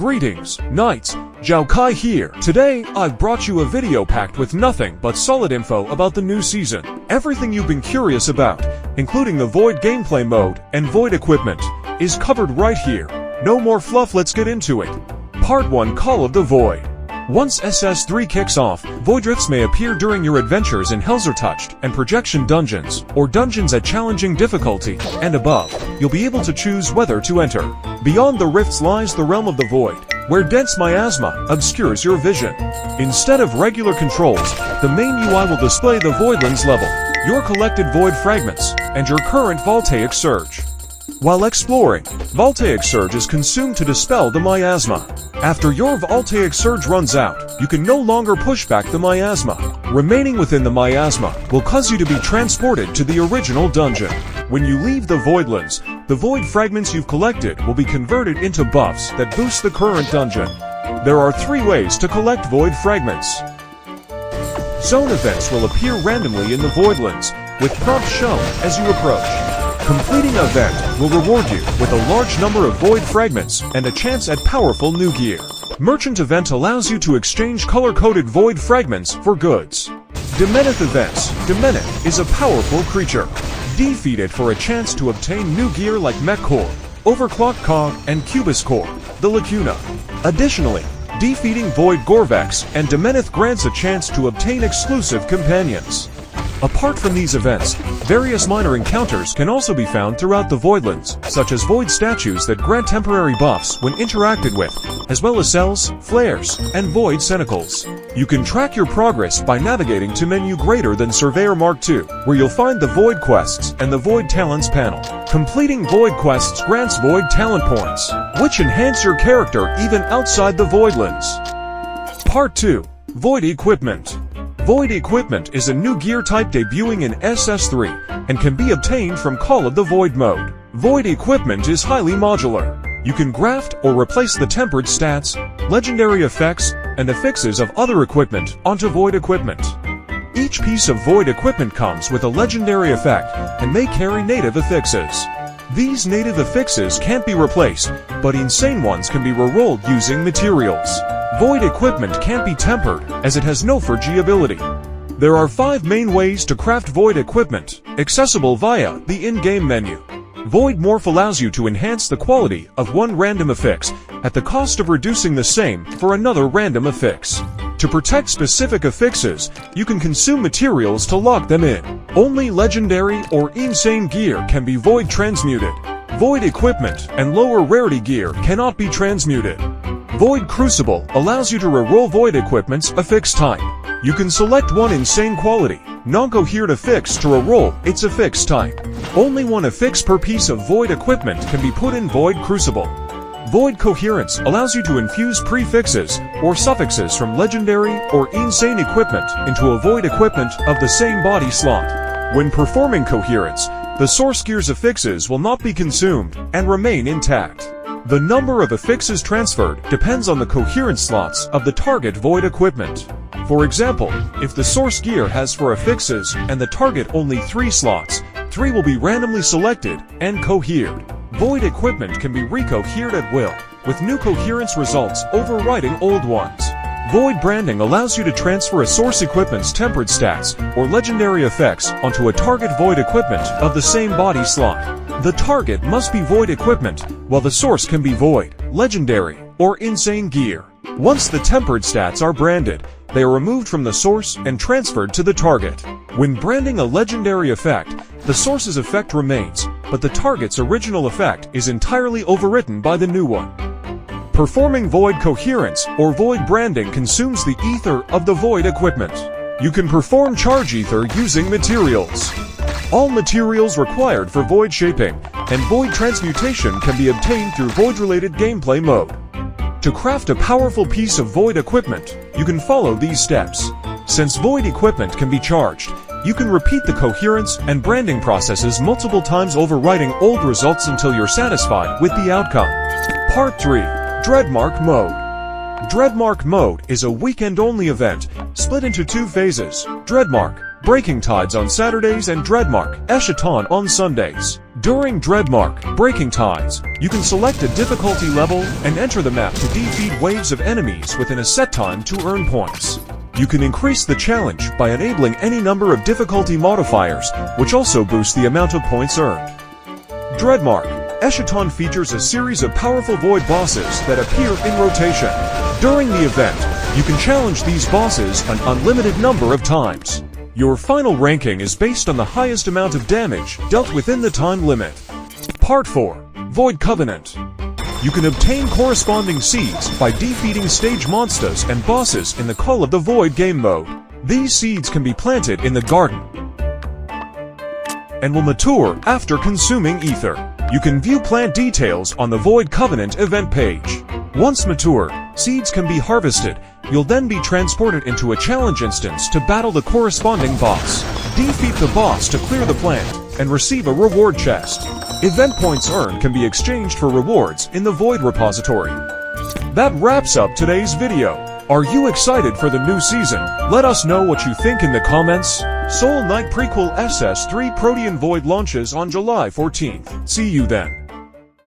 Greetings, Knights, Zhao Kai here. Today, I've brought you a video packed with nothing but solid info about the new season. Everything you've been curious about, including the Void gameplay mode and Void equipment, is covered right here. No more fluff, let's get into it. Part 1 Call of the Void. Once SS3 kicks off, Void Drifts may appear during your adventures in Hells Are Touched and Projection Dungeons, or dungeons at challenging difficulty and above. You'll be able to choose whether to enter. Beyond the rifts lies the realm of the Void, where dense miasma obscures your vision. Instead of regular controls, the main UI will display the Voidlands level, your collected Void fragments, and your current Voltaic Surge. While exploring, Voltaic Surge is consumed to dispel the miasma. After your Voltaic Surge runs out, you can no longer push back the miasma. Remaining within the miasma will cause you to be transported to the original dungeon. When you leave the Voidlands, the Void fragments you've collected will be converted into buffs that boost the current dungeon. There are 3 ways to collect Void fragments. Zone events will appear randomly in the Voidlands, with prompts shown as you approach. Completing an event will reward you with a large number of Void fragments and a chance at powerful new gear. Merchant event allows you to exchange color-coded Void fragments for goods. Demenith events. Demenith is a powerful creature. Defeat it for a chance to obtain new gear like Mech Core, Overclock Cog, and Cubus Core, the Lacuna. Additionally, defeating Void Gorvex and Demenith grants a chance to obtain exclusive companions. Apart from these events, various minor encounters can also be found throughout the Voidlands, such as Void statues that grant temporary buffs when interacted with, as well as cells, flares, and Void Cenacles. You can track your progress by navigating to menu greater than Surveyor Mark II, where you'll find the Void Quests and the Void Talents panel. Completing Void Quests grants Void Talent Points, which enhance your character even outside the Voidlands. Part 2 Void Equipment. Void Equipment is a new gear type debuting in SS3 and can be obtained from Call of the Void mode. Void Equipment is highly modular. You can graft or replace the tempered stats, legendary effects, and affixes of other equipment onto Void Equipment. Each piece of Void Equipment comes with a legendary effect and may carry native affixes. These native affixes can't be replaced, but insane ones can be rerolled using materials. Void Equipment can't be tempered, as it has no Fergie ability. There are 5 main ways to craft Void Equipment, accessible via the in-game menu. Void Morph allows you to enhance the quality of one random affix, at the cost of reducing the same for another random affix. To protect specific affixes, you can consume materials to lock them in. Only legendary or insane gear can be Void transmuted. Void Equipment and lower rarity gear cannot be transmuted. Void Crucible allows you to reroll Void Equipment's affix type. You can select one insane quality, non-cohered affix to reroll its affix type. Only one affix per piece of Void Equipment can be put in Void Crucible. Void Coherence allows you to infuse prefixes or suffixes from legendary or insane equipment into a Void Equipment of the same body slot. When performing Coherence, the source gear's affixes will not be consumed and remain intact. The number of affixes transferred depends on the coherence slots of the target Void Equipment. For example, if the source gear has 4 affixes and the target only 3 slots, 3 will be randomly selected and cohered. Void Equipment can be recohered at will, with new coherence results overriding old ones. Void Branding allows you to transfer a source equipment's tempered stats or legendary effects onto a target Void Equipment of the same body slot. The target must be Void Equipment, while the source can be Void, legendary, or insane gear. Once the tempered stats are branded, they are removed from the source and transferred to the target. When branding a legendary effect, the source's effect remains, but the target's original effect is entirely overwritten by the new one. Performing Void Coherence or Void Branding consumes the ether of the Void Equipment. You can perform Charge Ether using materials. All materials required for Void Shaping and Void Transmutation can be obtained through Void-related gameplay mode. To craft a powerful piece of Void Equipment, you can follow these steps. Since Void Equipment can be charged, you can repeat the coherence and branding processes multiple times, overwriting old results until you're satisfied with the outcome. Part 3 Dreadmarch Mode. Dreadmarch Mode is a weekend-only event, split into 2 phases. Dreadmarch Breaking Tides on Saturdays, and Dreadmarch, Eschaton on Sundays. During Dreadmarch, Breaking Tides, you can select a difficulty level and enter the map to defeat waves of enemies within a set time to earn points. You can increase the challenge by enabling any number of difficulty modifiers, which also boost the amount of points earned. Dreadmarch, Eschaton features a series of powerful void bosses that appear in rotation. During the event, you can challenge these bosses an unlimited number of times. Your final ranking is based on the highest amount of damage dealt within the time limit. Part 4. Void Covenant. You can obtain corresponding seeds by defeating stage monsters and bosses in the Call of the Void game mode. These seeds can be planted in the garden and will mature after consuming ether. You can view plant details on the Void Covenant event page. Once mature, seeds can be harvested. You'll then be transported into a challenge instance to battle the corresponding boss. Defeat the boss to clear the plant and receive a reward chest. Event points earned can be exchanged for rewards in the Void repository. That wraps up today's video. Are you excited for the new season? Let us know what you think in the comments. Soul Knight Prequel SS3 Protean Void launches on July 14th. See you then.